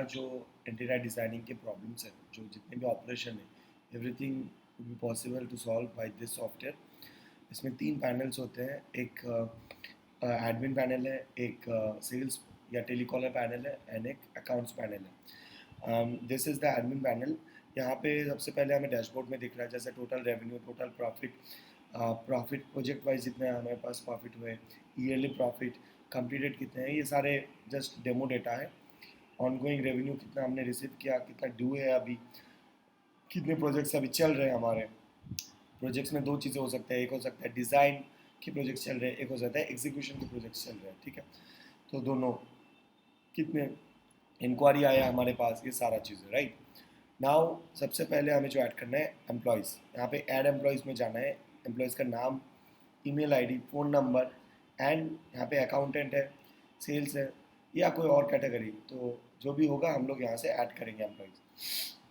जो interior designing के problems हैं, जो जितने भी ऑपरेशन है, everything would be possible to solve by this software. इसमें 3 पैनल्स होते हैं, एक एडमिन पैनल है, एक सेल्स या टेलीकॉलर पैनल है एंड एक अकाउंट्स पैनल है। This is the admin panel. यहाँ पे सबसे पहले हमें डैशबोर्ड में दिख रहा है जैसे total revenue, total profit, profit project wise जितने हमारे पास प्रॉफिट हुए, ईयरली प्रॉफिट, कंप्लीटेड कितने हैं, ये सारे जस्ट डेमो डेटा है। ऑनगोइंग रेवेन्यू कितना हमने रिसीव किया, कितना ड्यू है अभी, कितने प्रोजेक्ट्स अभी चल रहे हैं हमारे। प्रोजेक्ट्स में 2 चीज़ें हो सकते हैं, एक हो सकता है डिज़ाइन के प्रोजेक्ट्स चल रहे हैं, एक हो सकता है एग्जीक्यूशन के प्रोजेक्ट्स चल रहे हैं, ठीक है। तो दोनों कितने इंक्वायरी आया हमारे पास, ये सारा चीज़ है, राइट। नाउ सबसे पहले हमें जो ऐड करना है एम्प्लॉयज़, यहाँ पे ऐड एम्प्लॉयज़ में जाना है। एम्प्लॉयज़ का नाम, email ID, phone number and यहाँ पे अकाउंटेंट है, सेल्स है या कोई और कैटेगरी, तो जो भी होगा हम लोग यहाँ से ऐड करेंगे एम्प्लॉयज़।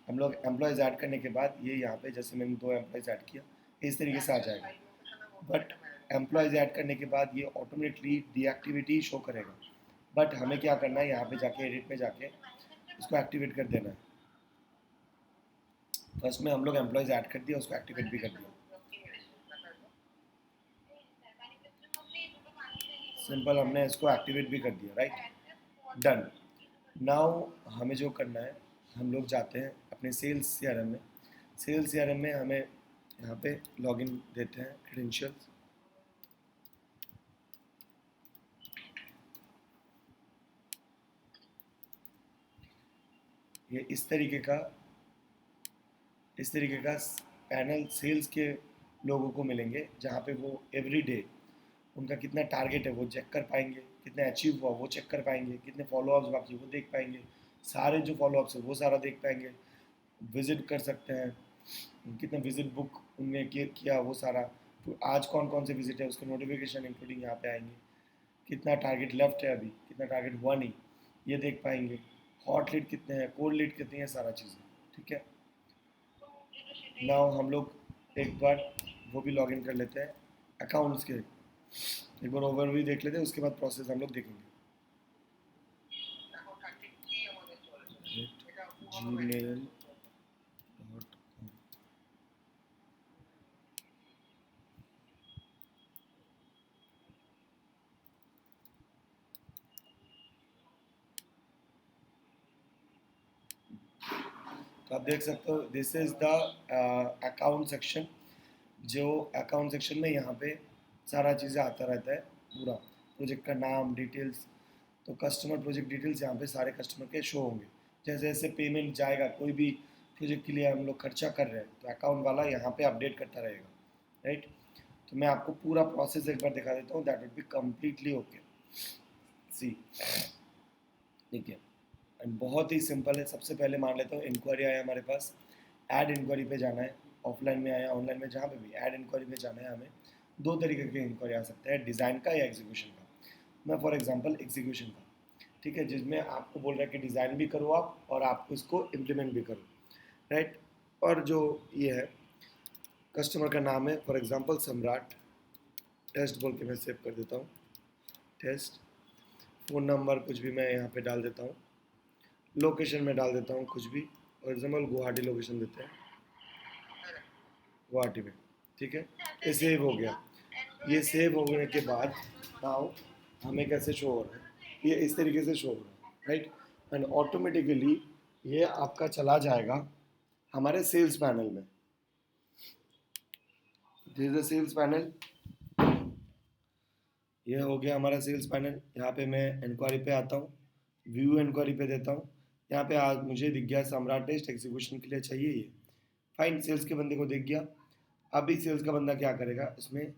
हम लोग एम्प्लॉयज़ ऐड करने के बाद ये यहाँ पे जैसे मैंने 2 एम्प्लॉयज़ ऐड किया, इस तरीके से आ जाएगा। बट एम्प्लॉयज़ ऐड करने के बाद ये ऑटोमेटिकली डीएक्टिविटी शो करेगा। बट हमें क्या करना है, यहाँ पे जाके एडिट में जाके इसको एक्टिवेट कर देना है। फर्स्ट में हम लोग एम्प्लॉयज़ ऐड कर दिया, उसको एक्टिवेट भी कर दिया। सिंपल, हमने इसको एक्टिवेट भी कर दिया, राइट, डन। नाउ हमें जो करना है, हम लोग जाते हैं अपने सेल्स सीआरएम में। सेल्स सीआरएम में हमें यहाँ पे लॉगिन देते हैं, क्रेडेंशियल्स। ये इस तरीके का पैनल सेल्स के लोगों को मिलेंगे, जहाँ पे वो एवरी डे उनका कितना टारगेट है वो चेक कर पाएंगे, कितना अचीव हुआ वो चेक कर पाएंगे, कितने फॉलोअप्स बाकी वो देख पाएंगे, सारे जो फॉलोअप्स है वो सारा देख पाएंगे, विजिट कर सकते हैं, कितने विजिट बुक उनने किया वो सारा, तो आज कौन कौन से विजिट है उसके नोटिफिकेशन इंक्लूडिंग यहाँ पे आएंगे, कितना टारगेट लेफ्ट है अभी, कितना टारगेट हुआ नहीं ये देख पाएंगे, हॉट लीड कितने हैं, कोल्ड लीड कितनी है, सारा चीज़ें, ठीक है। नाउ हम लोग एक बार वो भी लॉगिन कर लेते हैं अकाउंट्स के, एक बार ओवरव्यू देख लेते हैं, उसके बाद प्रोसेस हम लोग देखेंगे। gmail.com। तो आप देख सकते हो this is the account section. जो अकाउंट सेक्शन में यहाँ पे सारा चीज़ें आता रहता है, पूरा प्रोजेक्ट का नाम, डिटेल्स, तो कस्टमर प्रोजेक्ट डिटेल्स यहाँ पे सारे कस्टमर के शो होंगे। जैसे जैसे पेमेंट जाएगा, कोई भी प्रोजेक्ट के लिए हम लोग खर्चा कर रहे हैं तो अकाउंट वाला यहाँ पे अपडेट करता रहेगा, राइट। तो मैं आपको पूरा प्रोसेस एक बार दिखा देता हूँ, that would be completely okay. See, ठीक है, एंड बहुत ही सिंपल है। सबसे पहले मान लेता हूँ इंक्वायरी आया हमारे पास, ऐड इंक्वायरी पे जाना है, ऑफलाइन में आया ऑनलाइन में, जहाँ पे भी ऐड इंक्वायरी पे जाना है हमें। 2 तरीके के इंक्वायरी आ सकता है, डिज़ाइन का या एग्जीक्यूशन का। मैं फॉर एग्जांपल एग्जीक्यूशन का, ठीक है, जिसमें आपको बोल रहा है कि डिज़ाइन भी करो आप और आपको इसको इम्प्लीमेंट भी करो, राइट। और जो ये है, कस्टमर का नाम है फॉर एग्जांपल सम्राट, टेस्ट बोल के मैं सेव कर देता हूँ, टेस्ट। फ़ोन नंबर कुछ भी मैं यहाँ पे डाल देता हूँ, लोकेशन में डाल देता हूँ कुछ भी, फॉर एग्जाम्पल गुवाहाटी लोकेशन देते हैं, गुवाहाटी में, ठीक है। ये सेव हो गया। ये सेव होने के बाद नाउ हमें कैसे शो हो रहा है, ये इस तरीके से शो हो रहा है, राइट। एंड ऑटोमेटिकली ये आपका चला जाएगा हमारे सेल्स पैनल में। This is the sales panel, ये हो गया हमारा सेल्स पैनल। यहाँ पे मैं इंक्वायरी पे आता हूँ, व्यू इंक्वायरी पे देता हूँ। यहाँ पे आज मुझे दिख गया सम्राट टेस्ट एग्जीक्यूशन के लिए चाहिए ये, फाइन, सेल्स के बंदे को दिख गया। अभी सेल्स का बंदा क्या करेगा, इसमें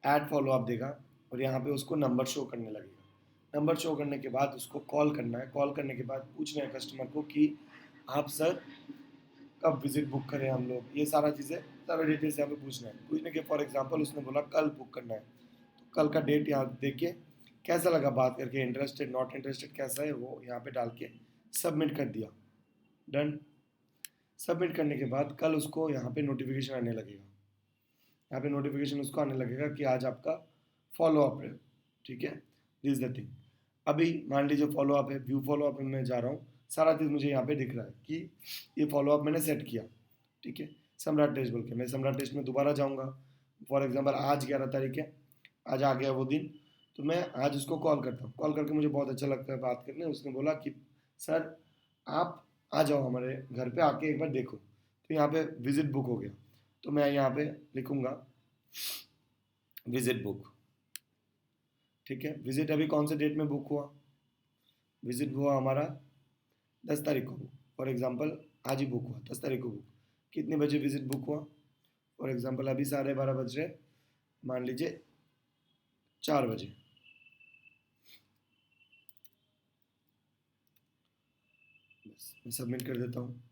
ऐड फॉलो अप देगा और यहाँ पे उसको नंबर शो करने लगेगा। नंबर शो करने के बाद उसको कॉल करना है, कॉल करने के बाद पूछना है कस्टमर को कि आप सर कब विजिट बुक करें हम लोग, ये सारा चीज़ें, सारा डिटेल्स यहाँ पे पूछना है। पूछने के फॉर एग्जांपल उसने बोला कल बुक करना है, तो कल का डेट यहाँ देख के कैसा लगा बात करके, इंटरेस्टेड नॉट इंटरेस्टेड कैसा है वो यहाँ पे डाल के सबमिट कर दिया, डन। सबमिट करने के बाद कल उसको यहाँ पे नोटिफिकेशन आने लगेगा, यहाँ पे नोटिफिकेशन उसको आने लगेगा कि आज आपका फॉलो अप है, ठीक है। This the thing. अभी मान लीजिए फॉलो अप है, व्यू फॉलो अप में मैं जा रहा हूँ, सारा चीज़ मुझे यहाँ पे दिख रहा है कि ये फॉलोअप मैंने सेट किया, ठीक है। सम्राट टेस्ट बोल के मैं सम्राट टेस्ट में दोबारा जाऊँगा। फॉर एग्जांपल आज 11 तारीख है, आज आ गया वो दिन, तो मैं आज उसको कॉल करता हूँ। कॉल करके मुझे बहुत अच्छा लगता है बात करने। उसने बोला कि सर आप आ जाओ हमारे घर पे, आके एक बार देखो। तो यहाँ पे विजिट बुक हो गया, तो मैं यहाँ पे लिखूँगा विजिट बुक, ठीक है। विजिट अभी कौन से डेट में बुक हुआ, विजिट हुआ हमारा 10 तारीख को। फॉर एग्जांपल आज ही बुक हुआ 10 तारीख को बुक। कितने बजे विजिट बुक हुआ, फॉर एग्जांपल अभी 12:30 बज रहे, मान लीजिए 4 बजे। बस मैं सबमिट कर देता हूँ,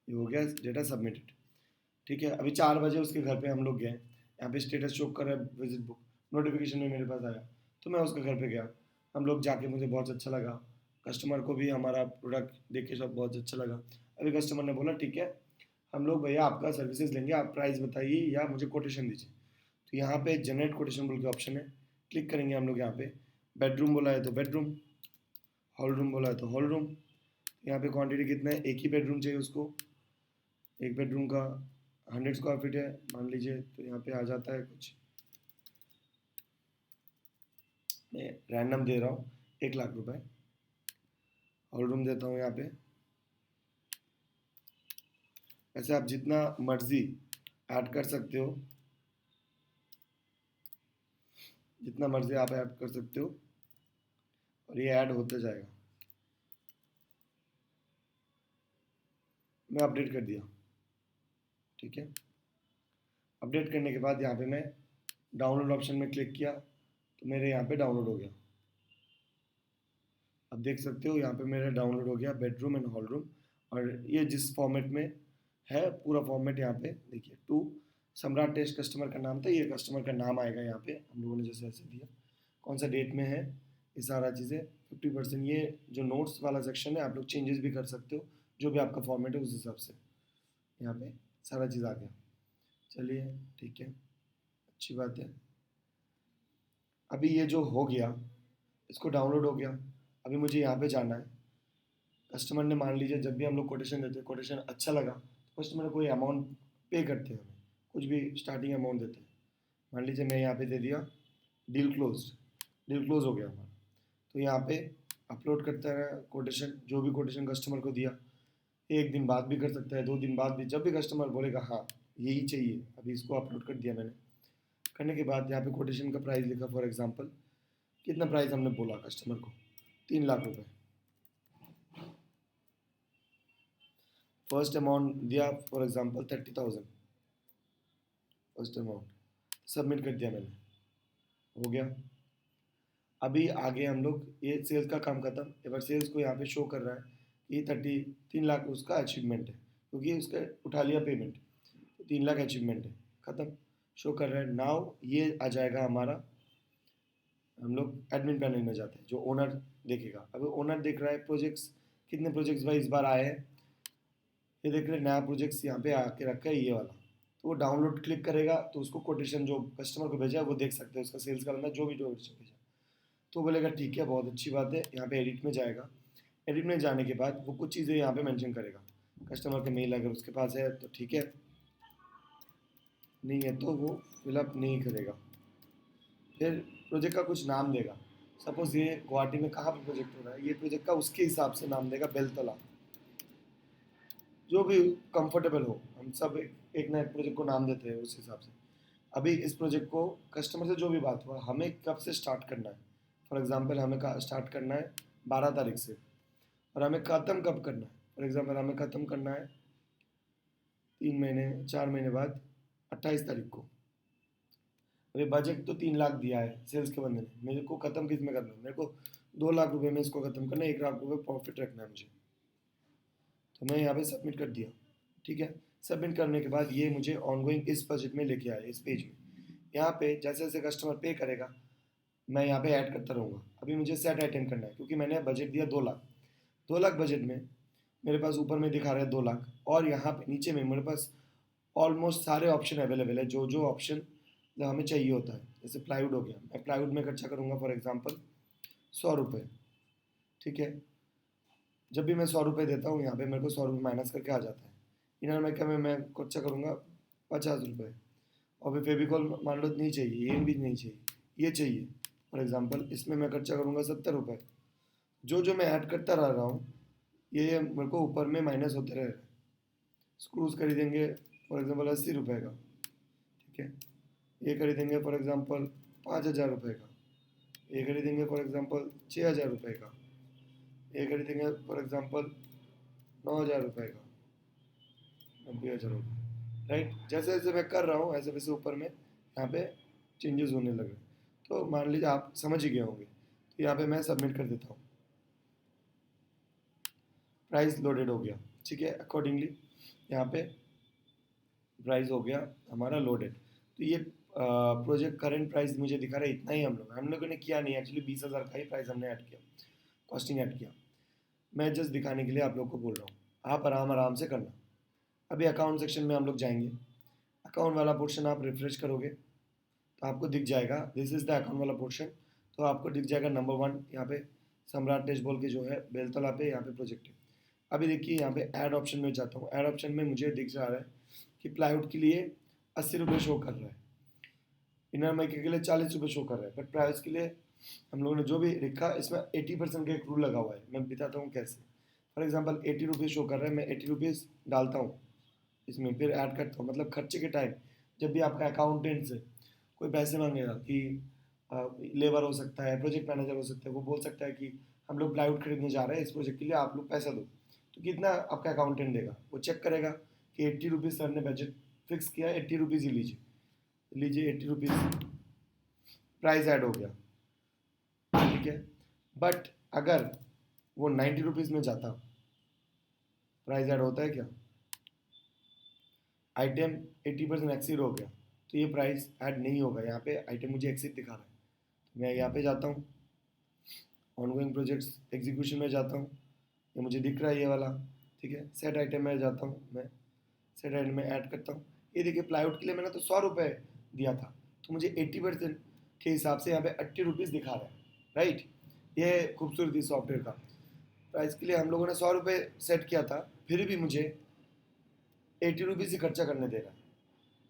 ये हो गया डेटा सबमिटेड, ठीक है। अभी 4 बजे उसके घर पे हम लोग गए, यहाँ पे स्टेटस शो कर रहा है विजिट बुक, नोटिफिकेशन में मेरे पास आया, तो मैं उसके घर पे गया। हम लोग जाके मुझे बहुत अच्छा लगा, कस्टमर को भी हमारा प्रोडक्ट देख के सब बहुत अच्छा लगा। अभी कस्टमर ने बोला ठीक है हम लोग भैया आपका सर्विसेज लेंगे, आप प्राइस बताइए या मुझे कोटेशन दीजिए। तो यहाँ पे जनरेट कोटेशन बोल के ऑप्शन है, क्लिक करेंगे हम लोग यहाँ पे। बेडरूम बोला है तो बेडरूम, हॉल रूम बोला है तो हॉल रूम। यहाँ पे क्वांटिटी कितना है, एक ही बेडरूम चाहिए उसको, एक बेडरूम का 100 स्क्वायर फीट है मान लीजिए, तो यहाँ पे आ जाता है कुछ, मैं रैंडम दे रहा हूँ 1 लाख रुपए। हॉल रूम देता हूँ यहाँ पे। ऐसे आप जितना मर्जी ऐड कर सकते हो, जितना मर्जी आप ऐड कर सकते हो, और ये ऐड होते जाएगा। मैं अपडेट कर दिया, ठीक है। अपडेट करने के बाद यहाँ पे मैं डाउनलोड ऑप्शन में क्लिक किया, तो मेरे यहाँ पे डाउनलोड हो गया। अब देख सकते हो यहाँ पे मेरा डाउनलोड हो गया बेडरूम एंड हॉल रूम, और ये जिस फॉर्मेट में है पूरा फॉर्मेट यहाँ पे देखिए। टू सम्राट टेस्ट कस्टमर का नाम था, ये कस्टमर का नाम आएगा यहाँ पे, हम लोगों ने जैसे ऐसे दिया, कौन सा डेट में है, ये सारा चीज़ें 50%। ये जो नोट्स वाला सेक्शन है आप लोग चेंजेस भी कर सकते हो, जो भी आपका फॉर्मेट है उस हिसाब से। यहाँ पे सारा चीज़ आ गया, चलिए ठीक है, अच्छी बात है। अभी ये जो हो गया, इसको डाउनलोड हो गया। अभी मुझे यहाँ पे जाना है। कस्टमर ने मान लीजिए जब भी हम लोग कोटेशन देते हैं, कोटेशन अच्छा लगा तो कस्टमर कोई अमाउंट पे करते हैं, हमें कुछ भी स्टार्टिंग अमाउंट देते हैं। मान लीजिए मैं यहाँ पे दे दिया डील क्लोज, डील क्लोज हो गया हमारा। तो यहाँ पे अपलोड करता है कोटेशन, जो भी कोटेशन कस्टमर को दिया। एक दिन बाद भी कर सकता है, 2 दिन बाद भी, जब भी कस्टमर बोलेगा हाँ यही चाहिए। अभी इसको अपलोड कर दिया मैंने। करने के बाद यहाँ पे कोटेशन का प्राइस लिखा, फॉर एग्जांपल कितना प्राइस हमने बोला कस्टमर को, 3 लाख रुपए। फर्स्ट अमाउंट दिया for example 30,000, first amount submit कर दिया मैंने, हो गया। अभी आगे हम लोग ये सेल्स का काम खत्म। एक बार सेल्स को यहाँ पे शो कर रहा है कि 3 लाख उसका अचीवमेंट है, क्योंकि उसका उठा लिया पेमेंट, तो 3 लाख अचीवमेंट है, खत्म शो कर रहा है। नाउ ये आ जाएगा हमारा, हम लोग एडमिन पैनल में जाते हैं, जो ओनर देखेगा। अभी ओनर देख रहा है प्रोजेक्ट्स, कितने प्रोजेक्ट्स भाई इस बार आए हैं, ये देख रहे हैं नया प्रोजेक्ट्स यहाँ पे आके रखा है ये वाला। तो वो डाउनलोड क्लिक करेगा तो उसको कोटेशन जो कस्टमर को भेजा है वो देख सकते हैं, उसका सेल्स का बंदा जो भी भेजा। तो बोलेगा ठीक है बहुत अच्छी बात है, यहाँ पे एडिट में जाएगा। एडिट में जाने के बाद वो कुछ चीज़ें यहाँ पे मेंशन करेगा। कस्टमर का मेल अगर उसके पास है तो ठीक है, नहीं है तो वो फिलअप नहीं करेगा। फिर प्रोजेक्ट का कुछ नाम देगा। सपोज ये गुवाहाटी में कहाँ पर प्रोजेक्ट हो रहा है, ये प्रोजेक्ट का उसके हिसाब से नाम देगा, बेलतला, जो भी कंफर्टेबल हो। हम सब एक ना एक प्रोजेक्ट को नाम देते हैं उस हिसाब से। अभी इस प्रोजेक्ट को कस्टमर से जो भी बात हुआ, हमें कब से स्टार्ट करना है, फॉर एग्जांपल हमें स्टार्ट करना है 12 तारीख से, और हमें ख़त्म कब करना है, फॉर एग्जांपल हमें ख़त्म करना है 3 महीने 4 महीने बाद 28 तारीख को। अभी बजट तो 3 लाख दिया है सेल्स के बंदे ने, मेरे को ख़त्म किस में करना है, मेरे को 2 लाख रुपए में इसको ख़त्म करना है, 1 लाख रुपए प्रॉफिट रखना है मुझे। तो मैं यहाँ पे सबमिट कर दिया, ठीक है। सबमिट करने के बाद ये मुझे ऑनगोइंग इस बजट में लेके आया, इस पेज में। यहाँ पे जैसे जैसे कस्टमर पे करेगा मैं यहाँ पे ऐड करता रहूँगा। अभी मुझे सेट आइटम करना है, क्योंकि मैंने बजट दिया 2 लाख। 2 लाख बजट में मेरे पास ऊपर में दिखा रहा है 2 लाख, और यहाँ पे नीचे में मेरे पास ऑलमोस्ट सारे ऑप्शन अवेलेबल है, जो जो ऑप्शन हमें चाहिए होता है। जैसे प्लाईवुड हो गया, मैं प्लाईवुड में खर्चा करूँगा फॉर एग्जाम्पल 100 रुपये, ठीक है। जब भी मैं 100 रुपये देता हूँ यहाँ पे मेरे को 100 रुपये माइनस करके आ जाता है। इनर माइका में मैं खर्चा करूँगा 50 रुपये। और फिर फेविकॉल मान लो नहीं चाहिए, ये भी नहीं चाहिए, ये चाहिए फॉर एग्जांपल, इसमें मैं खर्चा करूँगा 70 रुपये। जो जो मैं ऐड करता रह रहा हूँ ये मेरे को ऊपर में माइनस होते रहे। स्क्रूज खरीदेंगे फॉर एग्जांपल 80 रुपये का, ठीक है। ये खरीदेंगे फॉर एग्जांपल 5,000 रुपये का। ये खरीदेंगे फॉर एग्जांपल 6,000 रुपये का। ये खरीदेंगे फॉर एग्जांपल 9,000 रुपये का, 90,000 रुपये। राइट, जैसे जैसे मैं कर रहा हूँ ऐसे वैसे ऊपर में यहाँ पे चेंजेस होने लगे। तो मान लीजिए आप समझ ही गए होंगे, तो यहाँ पे मैं सबमिट कर देता हूँ। प्राइस लोडेड हो गया, ठीक है। अकॉर्डिंगली यहाँ पे प्राइस हो गया हमारा लोडेड। तो ये प्रोजेक्ट करंट प्राइस मुझे दिखा रहा है इतना ही। हम लोगों ने किया नहीं एक्चुअली, 20,000 का ही प्राइस हमने ऐड किया, कॉस्टिंग ऐड किया। मैं जस्ट दिखाने के लिए आप लोग को बोल रहा हूँ, आप आराम आराम से करना। अभी अकाउंट सेक्शन में हम लोग जाएंगे। अकाउंट वाला पोर्शन आप रिफ्रेश करोगे तो आपको दिख जाएगा दिस इज़ द अकाउंट वाला पोर्शन। तो आपको दिख जाएगा नंबर 1 यहाँ पे सम्राट टेस्ट बोल के जो है बेलतला पे यहाँ पे प्रोजेक्ट है। अभी देखिए यहाँ पे ऐड ऑप्शन में जाता हूँ। ऐड ऑप्शन में मुझे दिख जा रहा है कि प्लाईवुड के लिए 80 रुपये शो कर रहा है, इनर माइके के लिए 40 रुपये शो कर रहा है। बट प्राइस के लिए हम लोगों ने जो भी लिखा इसमें 80% का एक रूल लगा हुआ है। मैं बताता हूँ कैसे। फॉर एग्जाम्पल 80 रुपये शो कर रहा है, मैं 80 रुपीज़ डालता हूँ इसमें, फिर ऐड करता हूँ। मतलब खर्चे के टाइम जब भी आपका अकाउंटेंट से कोई पैसे मांगेगा कि लेबर हो सकता है, प्रोजेक्ट मैनेजर हो सकता है, वो बोल सकता है कि हम लोग प्लाईवुड खरीदने जा रहे हैं, इस प्रोजेक्ट के लिए आप लोग पैसा दो। तो कितना आपका अकाउंटेंट देगा, वो चेक करेगा कि 80 रुपीज़ सर ने बजट फिक्स किया है, 80 रुपीज़ ही लीजिए, लीजिए 80 रुपीज़, प्राइस ऐड हो गया, ठीक है। बट अगर वो 90 रुपीज़ में जाता, प्राइस ऐड होता है क्या? आइटम 80% एक्सीड हो गया तो ये प्राइस ऐड नहीं होगा। यहाँ पे आइटम मुझे एक्सीड दिखा रहा है, तो मैं यहाँ पे जाता हूँ, ऑनगोइंग प्रोजेक्ट्स एग्जीक्यूशन में जाता हूँ, ये मुझे दिख रहा है ये वाला, ठीक है। सेट आइटम में जाता हूँ, मैं सेट आइटम में ऐड करता हूँ। ये देखिए प्लाईवुड के लिए मैंने तो 100 रुपये दिया था, तो मुझे 80% के हिसाब से यहाँ पे 80 रुपीज़ दिखा रहा है, राइट। ये खूबसूरती सॉफ्टवेयर का। प्राइस के लिए हम लोगों ने 100 रुपये सेट किया था, फिर भी मुझे 80 रुपीज़ ही खर्चा करने दे रहा है।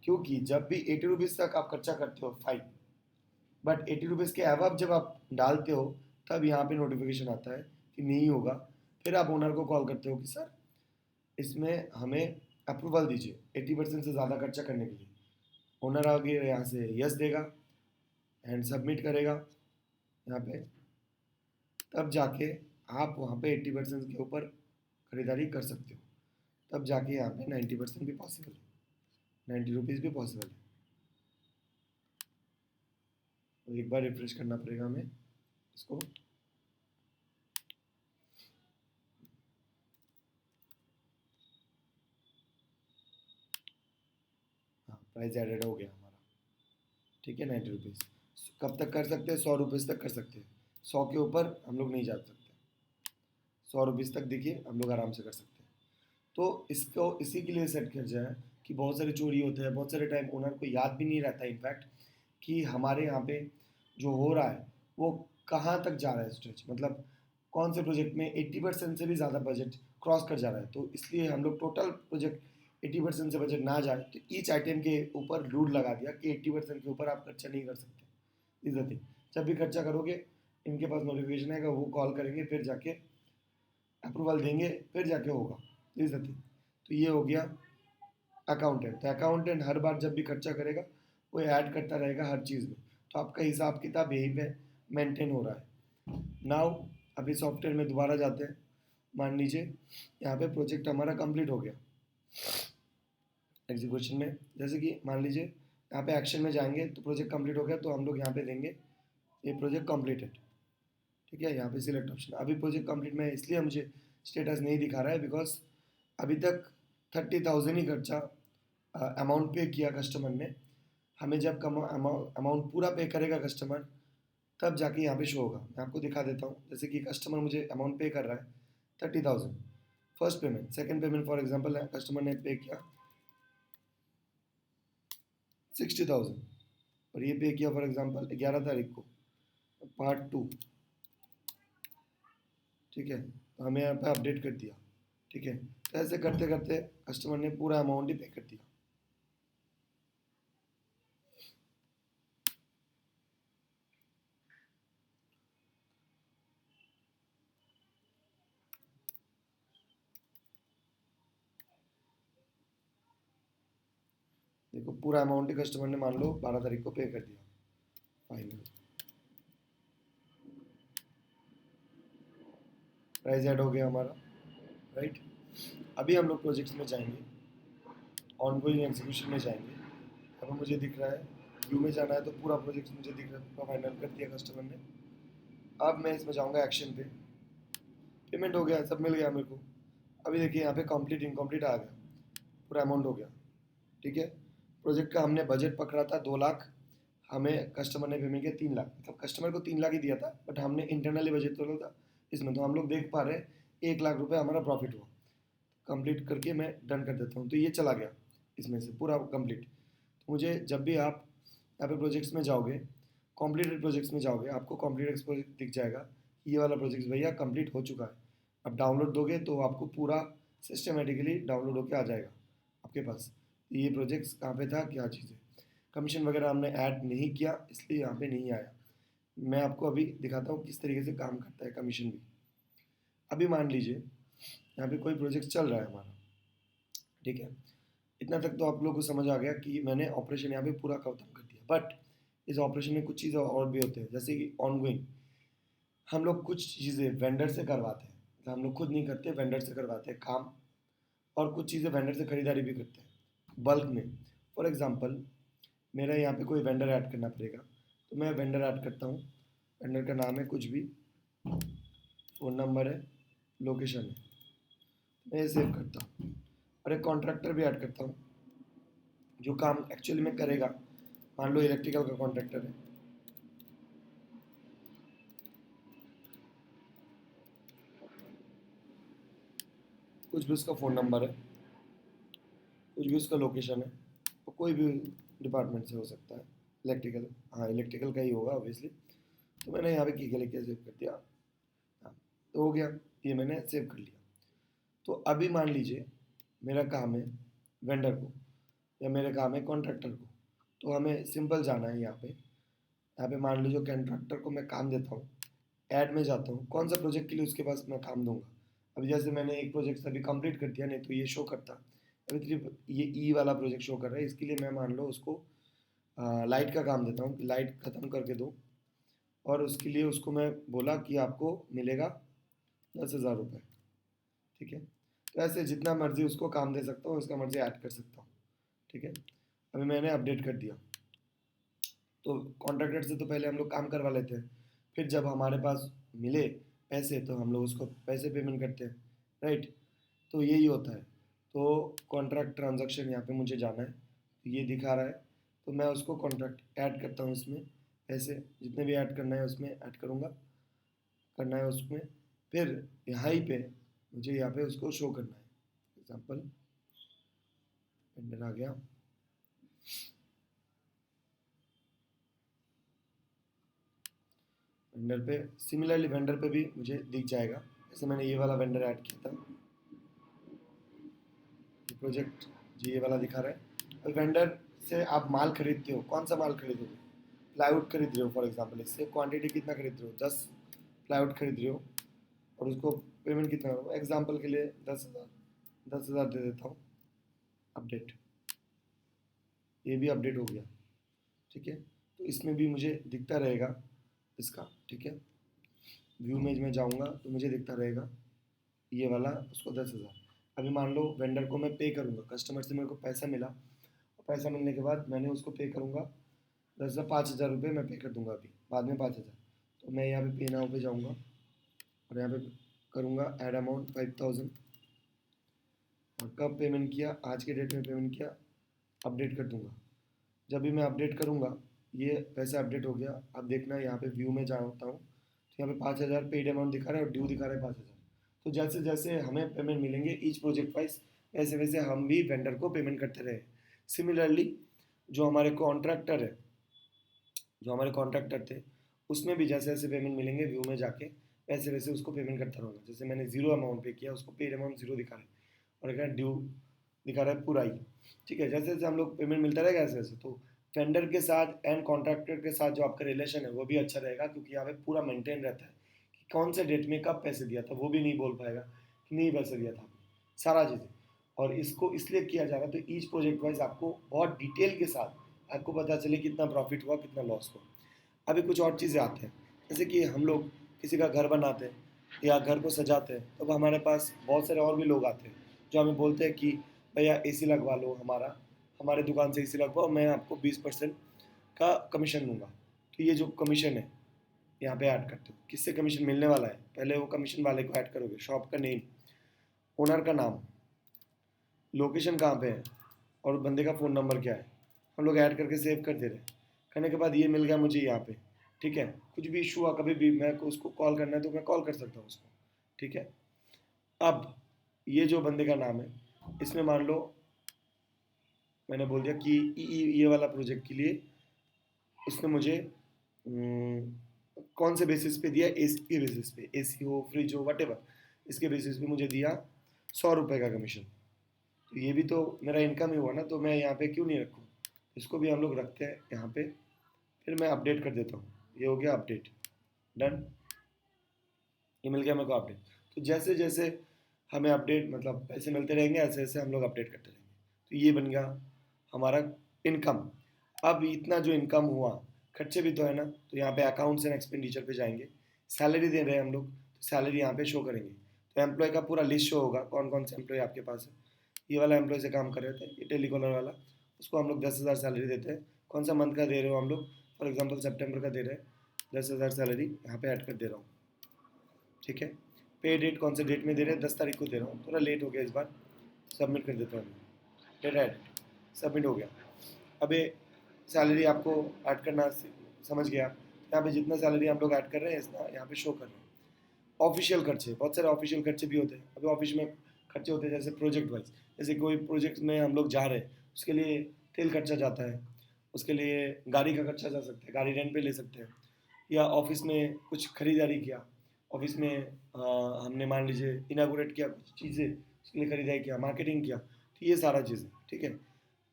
क्योंकि जब भी 80 रुपीज़ तक आप खर्चा करते हो फाइन, बट 80 रुपीज़ के अबव जब आप डालते हो तब यहाँ पे नोटिफिकेशन आता है कि नहीं होगा। फिर आप ओनर को कॉल करते हो कि सर इसमें हमें अप्रूवल दीजिए 80% से ज़्यादा खर्चा करने के लिए। ओनर आगे यहाँ से यस देगा एंड सबमिट करेगा यहाँ पे, तब जाके आप वहाँ पे 80% के ऊपर खरीदारी कर सकते हो। तब जाके यहाँ पे 90% भी पॉसिबल है, 90 रुपीज़ भी पॉसिबल है। तो एक बार रिफ्रेश करना पड़ेगा हमें इसको। हाँ, प्राइस एडेड हो गया हमारा, ठीक है। 90 रुपीज़ कब तक कर सकते हैं? 100 रुपीज़ तक कर सकते हैं, 100 के ऊपर हम लोग नहीं जा सकते। 100 रुपीज़ तक देखिए हम लोग आराम से कर सकते हैं। तो इसको इसी के लिए सेट किया जाए कि बहुत सारी चोरी होते हैं, बहुत सारे टाइम ओनर को याद भी नहीं रहता इनफैक्ट कि हमारे यहाँ पे जो हो रहा है वो कहाँ तक जा रहा है स्ट्रेच, मतलब कौन से प्रोजेक्ट में 80% से भी ज़्यादा बजट क्रॉस कर जा रहा है। तो इसलिए हम लोग टोटल प्रोजेक्ट 80% से बजट ना जाए तो ईच आइटम के ऊपर रूल लगा दिया कि 80% के ऊपर आप खर्चा नहीं कर सकते। इस द थिंग, जब भी खर्चा करोगे इनके पास नोटिफिकेशन आएगा, वो कॉल करेंगे, फिर जाके अप्रूवल देंगे, फिर जाके होगा। इस द थिंग। तो ये हो गया अकाउंटेंट। तो अकाउंटेंट हर बार जब भी खर्चा करेगा वो ऐड करता रहेगा हर चीज़ में। तो आपका हिसाब किताब यहीं पे मेंटेन हो रहा है। नाउ अभी सॉफ्टवेयर में दोबारा जाते हैं। मान लीजिए यहाँ पे प्रोजेक्ट हमारा कंप्लीट हो गया एग्जीक्यूशन में, जैसे कि मान लीजिए यहाँ पे एक्शन में जाएंगे तो प्रोजेक्ट कंप्लीट हो गया, तो हम लोग यहाँ पे देंगे ये प्रोजेक्ट कंप्लीटेड, ठीक है। यहाँ पे सिलेक्ट ऑप्शन, अभी प्रोजेक्ट कंप्लीट में इसलिए मुझे स्टेटस नहीं दिखा रहा है बिकॉज अभी तक 30,000 ही खर्चा अमाउंट पे किया कस्टमर ने। हमें जब कम अमाउंट पूरा पे करेगा कस्टमर तब जाके यहाँ पे शो होगा। मैं आपको दिखा देता हूँ, जैसे कि कस्टमर मुझे अमाउंट पे कर रहा है 30,000, first payment. Second payment for example customer ने पे किया 60,000 और ये पे किया फॉर एग्जांपल 11 तारीख को, पार्ट 2, ठीक है। तो हमें यहाँ पे अपडेट कर दिया, ठीक है। तो ऐसे करते करते कस्टमर ने पूरा अमाउंट ही पे कर दिया। देखो पूरा अमाउंट ही कस्टमर ने मान लो 12 तारीख को पे कर दिया फाइनल। प्राइस ऐड हो गया हमारा, राइट। अभी हम लोग प्रोजेक्ट्स में जाएंगे, ऑनगोइंग एग्जीक्यूशन में जाएंगे। अब मुझे दिख रहा है व्यू में जाना है, तो पूरा प्रोजेक्ट मुझे दिख रहा है, पूरा फाइनल कर दिया कस्टमर ने। अब मैं इसमें जाऊंगा एक्शन पे, पेमेंट हो गया, सब मिल गया मेरे को। अभी देखिए यहाँ पे कंप्लीट इनकम्प्लीट आ गया, पूरा अमाउंट हो गया, ठीक है। प्रोजेक्ट का हमने बजट पकड़ा था 2 लाख, हमें कस्टमर ने पेमेंट किया 3 लाख, मतलब कस्टमर को 3 लाख ही दिया था, बट हमने इंटरनली बजट तोड़ा था इसमें, तो हम लोग देख पा रहे हैं 1 लाख रुपये हमारा प्रॉफिट हुआ। कंप्लीट करके मैं डन कर देता हूँ, तो ये चला गया इसमें से पूरा कंप्लीट। तो मुझे जब भी आप यहाँ पे प्रोजेक्ट्स में जाओगे, कॉम्प्लीटेड प्रोजेक्ट्स में जाओगे, आपको कॉम्प्लीटेड प्रोजेक्ट दिख जाएगा, ये वाला प्रोजेक्ट भैया कंप्लीट हो चुका है। अब डाउनलोड दोगे तो आपको पूरा सिस्टमेटिकली डाउनलोड होकर आ जाएगा आपके पास, ये प्रोजेक्ट्स कहाँ पे था, क्या चीज़ है। कमीशन वगैरह हमने ऐड नहीं किया, इसलिए यहाँ पे नहीं आया। मैं आपको अभी दिखाता हूँ किस तरीके से काम करता है कमीशन भी। अभी मान लीजिए यहाँ पे कोई प्रोजेक्ट चल रहा है हमारा, ठीक है। इतना तक तो आप लोगों को समझ आ गया कि मैंने ऑपरेशन यहाँ पे पूरा खत्म कर दिया, बट इस ऑपरेशन में कुछ चीज़ें और भी होते हैं, जैसे कि ऑनगोइंग हम लोग कुछ चीज़ें वेंडर से करवाते हैं, तो हम लोग खुद नहीं करते, वेंडर से करवाते हैं काम। और कुछ चीज़ें वेंडर से खरीदारी भी करते हैं बल्क में। फॉर एग्जांपल मेरा यहाँ पे कोई वेंडर ऐड करना पड़ेगा, तो मैं वेंडर ऐड करता हूँ। वेंडर का नाम है कुछ भी, फ़ोन नंबर है, लोकेशन है, मैं ये सेव करता हूँ। और एक कॉन्ट्रैक्टर भी ऐड करता हूँ जो काम एक्चुअली में करेगा। मान लो इलेक्ट्रिकल का कॉन्ट्रैक्टर है, कुछ भी उसका फ़ोन नंबर है, कुछ भी उसका लोकेशन है, तो कोई भी डिपार्टमेंट से हो सकता है। इलेक्ट्रिकल, हाँ इलेक्ट्रिकल का ही होगा ऑब्वियसली। तो मैंने यहाँ पे की के लिख के सेव कर दिया, हाँ तो हो गया, ये मैंने सेव कर लिया। तो अभी मान लीजिए मेरा काम है वेंडर को, या मेरा काम है कॉन्ट्रैक्टर को, तो हमें सिंपल जाना है यहाँ पे मान लीजिए कॉन्ट्रैक्टर को मैं काम देता हूँ, ऐड में जाता हूँ, कौन सा प्रोजेक्ट के लिए उसके पास मैं काम दूंगा। अभी जैसे मैंने एक प्रोजेक्ट अभी कंप्लीट कर दिया, नहीं तो ये शो करता, अभी सिर्फ ये ई वाला प्रोजेक्ट शो कर रहा है, इसके लिए मैं मान लो उसको लाइट का काम देता हूँ कि लाइट ख़त्म करके दो। और उसके लिए उसको मैं बोला कि आपको मिलेगा 10,000 रुपये, ठीक है। तो ऐसे जितना मर्जी उसको काम दे सकता हूँ, उसका मर्जी ऐड कर सकता हूँ, ठीक है। अभी मैंने अपडेट कर दिया। तो कॉन्ट्रैक्टर से तो पहले हम लोग काम करवा लेते हैं, फिर जब हमारे पास मिले पैसे तो हम लोग उसको पैसे पेमेंट करते हैं, राइट। तो यही होता है। तो कॉन्ट्रैक्ट ट्रांजैक्शन यहाँ पे मुझे जाना है, तो ये दिखा रहा है, तो मैं उसको कॉन्ट्रैक्ट ऐड करता हूँ इसमें, पैसे जितने भी ऐड करना है उसमें ऐड करूँगा, करना है उसमें। फिर यहाँ ही पे मुझे यहाँ पे उसको शो करना है। एग्जाम्पल वेंडर आ गया, वेंडर पे सिमिलरली वेंडर पे भी मुझे दिख जाएगा, जैसे मैंने ये वाला वेंडर ऐड किया था, ये प्रोजेक्ट जी ये वाला दिखा रहा है। और वेंडर से आप माल खरीदते हो, कौन सा माल खरीदोगे, प्लाईवुड खरीद रहे हो फॉर एग्जांपल, इससे क्वांटिटी कितना खरीद रहे हो, 10 प्लाईवुड खरीद रहे हो, और उसको पेमेंट कितना हो, एग्जांपल के लिए 10,000, 10,000 दे देता हूँ। अपडेट, ये भी अपडेट हो गया, ठीक है। तो इसमें भी मुझे दिखता रहेगा इसका, ठीक है। व्यू में मैं जाऊँगा तो मुझे दिखता रहेगा ये वाला उसको 10,000। अभी मान लो वेंडर को मैं पे करूँगा, कस्टमर से मेरे को पैसा मिला, और पैसा मिलने के बाद मैंने उसको पे करूँगा 10,000, 5,000 रुपये मैं पे कर दूँगा अभी, बाद में 5,000। तो मैं यहाँ पे पे नाउ पे जाऊँगा और यहाँ पे करूँगा ऐड अमाउंट 5,000, और कब पेमेंट किया, आज के डेट में पेमेंट किया, अपडेट कर दूँगा। जब भी मैं अपडेट करूँगा ये पैसा अपडेट हो गया। अब देखना यहाँ पे व्यू में जाता हूँ, तो यहाँ पे 5,000 पेड अमाउंट दिखा रहा है और ड्यू दिखा रहा है 5,000। तो जैसे जैसे हमें पेमेंट मिलेंगे ईच प्रोजेक्ट वाइज, वैसे वैसे हम भी वेंडर को पेमेंट करते रहे। सिमिलरली जो हमारे कॉन्ट्रैक्टर है, जो हमारे कॉन्ट्रैक्टर थे, उसमें भी जैसे जैसे पेमेंट मिलेंगे व्यू में जाके वैसे वैसे उसको पेमेंट करता रहूँगा। जैसे मैंने ज़ीरो अमाउंट पे किया, उसको पेड अमाउंट ज़ीरो दिखा रहा है, और अगर ड्यू दिखा रहा है पूरा ही। ठीक है, जैसे जैसे हम लोग पेमेंट मिलता रहेगा ऐसे वैसे, तो वेंडर के साथ एंड कॉन्ट्रैक्टर के साथ जो आपका रिलेशन है वो भी अच्छा रहेगा, क्योंकि यहाँ पे पूरा मेंटेन रहता है कि कौन से डेट में कब पैसे दिया था, वो भी नहीं बोल पाएगा कि नहीं पैसे दिया था, सारा चीज़ें। और इसको इसलिए किया जा रहा है तो ईच प्रोजेक्ट वाइज आपको बहुत डिटेल के साथ आपको पता चले कितना प्रॉफिट हुआ, कितना लॉस हुआ। अभी कुछ और चीज़ें आते हैं, जैसे कि हम लोग किसी का घर बनाते हैं या घर को सजाते हैं, तो हमारे पास बहुत सारे और भी लोग आते हैं जो हमें बोलते हैं कि भैया एसी लगवा लो, हमारे दुकान से एसी लगवाओ, मैं आपको 20% का कमीशन दूंगा। तो ये जो कमीशन है यहाँ पे ऐड करते हो, किससे कमीशन मिलने वाला है, पहले वो कमीशन वाले को ऐड करोगे, शॉप का नेम, ओनर का नाम, लोकेशन कहाँ पे है, और बंदे का फ़ोन नंबर क्या है, हम लोग ऐड करके सेव कर दे रहे हैं। करने के बाद ये मिल गया मुझे यहाँ पे। ठीक है, कुछ भी इशू हुआ कभी भी मैं को उसको कॉल करना है तो मैं कॉल कर सकता हूँ उसको। ठीक है, अब ये जो बंदे का नाम है, इसमें मान लो मैंने बोल दिया कि ये वाला प्रोजेक्ट के लिए उसने मुझे कौन से बेसिस पे दिया, एसी के बेसिस पे, एसी हो फ्रिज हो वट, इसके बेसिस पे मुझे दिया 100 रुपये का कमीशन। तो ये भी तो मेरा इनकम ही हुआ ना, तो मैं यहाँ पे क्यों नहीं रखूँ, इसको भी हम लोग रखते हैं यहाँ पे। फिर मैं अपडेट कर देता हूँ, ये हो गया अपडेट, डन, ये मिल गया मेरे को अपडेट। तो जैसे जैसे हमें अपडेट मतलब पैसे मिलते रहेंगे, ऐसे ऐसे हम लोग अपडेट करते रहेंगे। तो ये बन गया हमारा इनकम। अब इतना जो इनकम हुआ, खर्चे भी तो है ना, तो यहाँ पे अकाउंट्स एंड एक्सपेंडिचर पे जाएंगे, सैलरी दे रहे हैं हम लोग, तो सैलरी यहाँ पे शो करेंगे। तो एम्प्लॉय का पूरा लिस्ट शो होगा, कौन कौन से एम्प्लॉय आपके पास है। ये वाला एम्प्लॉय से काम कर रहे थे, ये टेलीकॉलर वाला, उसको हम लोग 10,000 सैलरी देते हैं। कौन सा मंथ का दे रहे हो हम लोग, फॉर एग्जाम्पल सेप्टेम्बर का दे रहे हैं, 10,000 सैलरी यहाँ पे ऐड कर दे रहा हूँ। ठीक है, पे डेट कौन से डेट में दे रहे हैं, 10 तारीख को दे रहा हूँ, थोड़ा लेट हो गया इस बार, सबमिट कर देता हूँ। डेट ऐड सबमिट हो गया। अबे सैलरी आपको ऐड करना समझ गया, यहाँ पे जितना सैलरी हम लोग ऐड कर रहे हैं इतना यहाँ पे शो कर रहे हैं। ऑफिशियल खर्चे, बहुत सारे ऑफिशियल खर्चे भी होते हैं। अभी ऑफिस में खर्चे होते हैं जैसे प्रोजेक्ट वाइज, जैसे कोई प्रोजेक्ट में हम लोग जा रहे हैं, उसके लिए तेल खर्चा जाता है, उसके लिए गाड़ी का खर्चा जा सकता है, गाड़ी रेंट पे ले सकते हैं, या ऑफिस में कुछ खरीदारी किया, ऑफिस में हमने मान लीजिए इनागोरेट किया कुछ चीज़ें, उसके लिए खरीदारी किया, मार्केटिंग किया, तो ये सारा चीज़ें। ठीक है,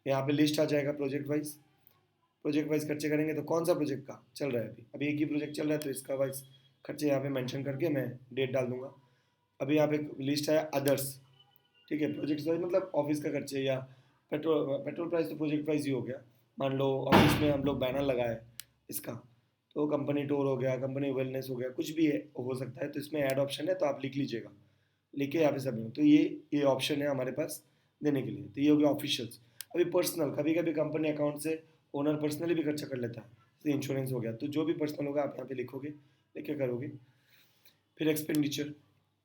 यहाँ पे लिस्ट आ जाएगा प्रोजेक्ट वाइज, प्रोजेक्ट वाइज खर्चे करेंगे तो कौन सा प्रोजेक्ट का चल रहा है, अभी अभी एक ही प्रोजेक्ट चल रहा है तो इसका वाइज खर्चे यहाँ पे मेंशन करके मैं डेट डाल दूंगा। अभी यहाँ पे लिस्ट है अदर्स। ठीक है, प्रोजेक्ट वाइज मतलब ऑफिस का खर्चे, या पेट्रोल प्राइस तो प्रोजेक्ट वाइज ही हो गया। मान लो ऑफिस में हम लोग बैनर लगाए इसका, तो कंपनी टूर हो गया, कंपनी वेलनेस हो गया, कुछ भी है हो सकता है, तो इसमें ऐड ऑप्शन है, तो आप लिख लीजिएगा, लिख के यहाँ पे सबमिट। तो ये ऑप्शन है हमारे पास देने के लिए। तो ये हो गया ऑफिशियल्स। अभी पर्सनल, कभी कभी कंपनी अकाउंट से ओनर पर्सनली भी खर्चा कर लेता है, जैसे इंश्योरेंस हो गया, तो जो भी पर्सनल होगा आप यहाँ पे लिखोगे, लिख के करोगे। फिर एक्सपेंडिचर,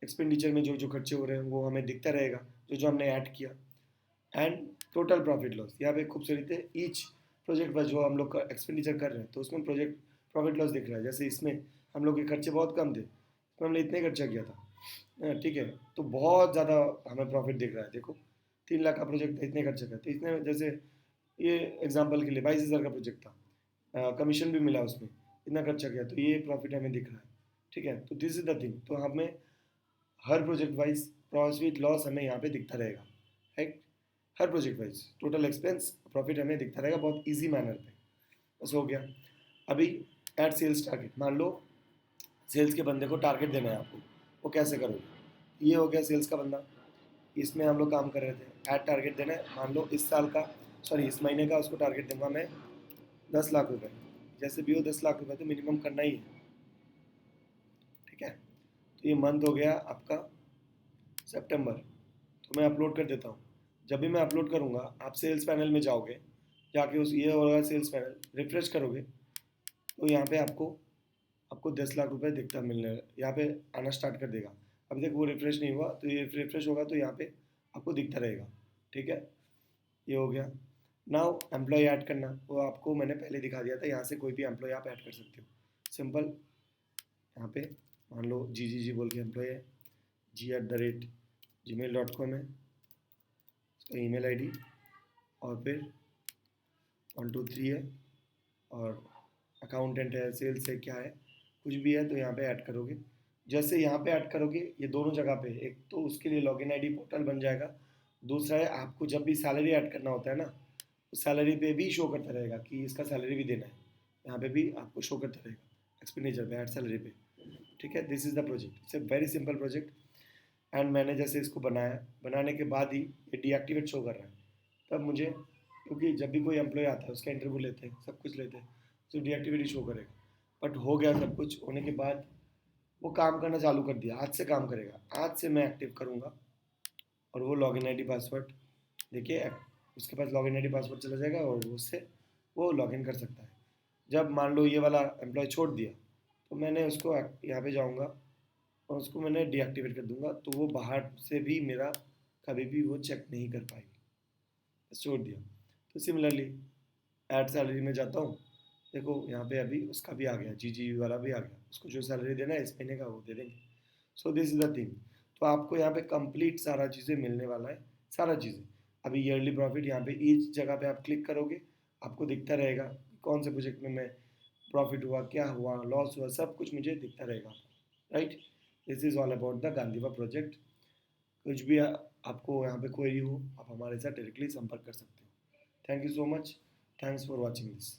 एक्सपेंडिचर में जो जो खर्चे हो रहे हैं वो हमें दिखता रहेगा, जो जो हमने ऐड किया। एंड टोटल प्रॉफिट लॉस, यहाँ पे खूबसूरती है, ईच प्रोजेक्ट पर जो हम लोग एक्सपेंडिचर कर रहे हैं तो उसमें प्रोजेक्ट प्रॉफिट लॉस दिख रहा है। जैसे इसमें हम लोग के खर्चे बहुत कम थे, इसमें हमने इतने खर्चा किया था। ठीक है, तो बहुत ज़्यादा हमें प्रॉफिट दिख रहा है। देखो 3 लाख का प्रोजेक्ट था, इतने खर्चा किया, तो इतने, जैसे ये एग्जाम्पल के लिए 22,000 का प्रोजेक्ट था, कमीशन भी मिला उसमें, इतना खर्चा किया, तो ये प्रॉफिट हमें दिख रहा है। ठीक है, तो दिस इज द थिंग, तो हमें हर प्रोजेक्ट वाइज प्रॉफिट लॉस हमें यहाँ पे दिखता रहेगा, राइट। हर project wise total expense profit हमें दिखता रहेगा बहुत इजी मैनर पे। बस हो गया। अभी एड सेल्स टारगेट, मान लो सेल्स के बंदे को टारगेट देना है आपको, वो कैसे करोगे, ये हो गया सेल्स का बंदा, इसमें हम लोग काम कर रहे थे, ऐड टारगेट देना है, मान लो इस साल का, सॉरी इस महीने का उसको टारगेट दूंगा मैं 10 लाख रुपए, जैसे भी हो 10 लाख रुपए तो मिनिमम करना ही है। ठीक है, तो ये मंथ हो गया आपका सितंबर, तो मैं अपलोड कर देता हूँ। जब भी मैं अपलोड करूँगा आप सेल्स पैनल में जाओगे, जाके उस ये होगा सेल्स पैनल, रिफ्रेश करोगे तो यहाँ पे आपको आपको 10 लाख रुपए दिखता मिलने, यहाँ पे आना स्टार्ट कर देगा। अभी तक वो रिफ्रेश नहीं हुआ, तो ये रिफ्रेश होगा तो यहाँ पे आपको दिखता रहेगा। ठीक है, ये हो गया। नाउ एम्प्लॉय ऐड करना, वो आपको मैंने पहले दिखा दिया था, यहाँ से कोई भी एम्प्लॉय आप ऐड कर सकते हो, सिंपल। यहाँ पे मान लो जी बोल के एम्प्लॉय है, g@gmail.com है उसका ईमेल आईडी, और फिर 123 है, और अकाउंटेंट है, सेल्स है, क्या है, कुछ भी है तो यहाँ पे ऐड करोगे। जैसे यहाँ पे ऐड करोगे ये दोनों जगह पे, एक तो उसके लिए लॉगिन आईडी पोर्टल बन जाएगा, दूसरा है आपको जब भी सैलरी ऐड करना होता है ना, उस सैलरी पे भी शो करता रहेगा कि इसका सैलरी भी देना है, यहाँ पे भी आपको शो करता रहेगा एक्सपेंडिचर पे, ऐड सैलरी पे। ठीक है, this is the project, it's a very simple project. And मैंने जैसे इसको बनाया, बनाने के बाद ही ये डीएक्टिवेट शो कर रहा है। तब मुझे, क्योंकि जब भी कोई एम्प्लॉय आता है उसका इंटरव्यू लेते हैं, सब कुछ लेते हैं, तो डीएक्टिवेट ही शो करेगा। बट हो गया सब कुछ होने के बाद वो काम करना चालू कर दिया, आज से काम करेगा, आज से मैं एक्टिव करूँगा। और वो लॉगिन आईडी पासवर्ड, देखिए उसके पास लॉगिन आईडी पासवर्ड चला जाएगा और उससे वो लॉगिन कर सकता है। जब मान लो ये वाला एम्प्लॉय छोड़ दिया, तो मैंने उसको यहाँ पे जाऊँगा और उसको मैंने डीएक्टिवेट कर दूंगा, तो वो बाहर से भी मेरा कभी भी वो चेक नहीं कर पाएगी, बस छोड़ दिया। तो सिमिलरली ऐड सैलरी में जाता हूँ, देखो यहाँ पे अभी उसका भी आ गया, जी जी वाला भी आ गया, उसको जो सैलरी देना है इस महीने का वो दे देंगे। So this is the thing. तो आपको यहाँ पे कंप्लीट सारा चीज़ें मिलने वाला है, सारा चीज़ें। अभी ईयरली प्रॉफिट यहाँ पे ईच जगह पे आप क्लिक करोगे, आपको दिखता रहेगा कौन से प्रोजेक्ट में मैं प्रॉफिट हुआ, क्या हुआ, लॉस हुआ, सब कुछ मुझे दिखता रहेगा, right. This is all about the Gandhiva project. कुछ भी आपको यहाँ पे क्वेरी हो, आप हमारे साथ डायरेक्टली संपर्क कर सकते हो। Thank you so much, thanks for watching this.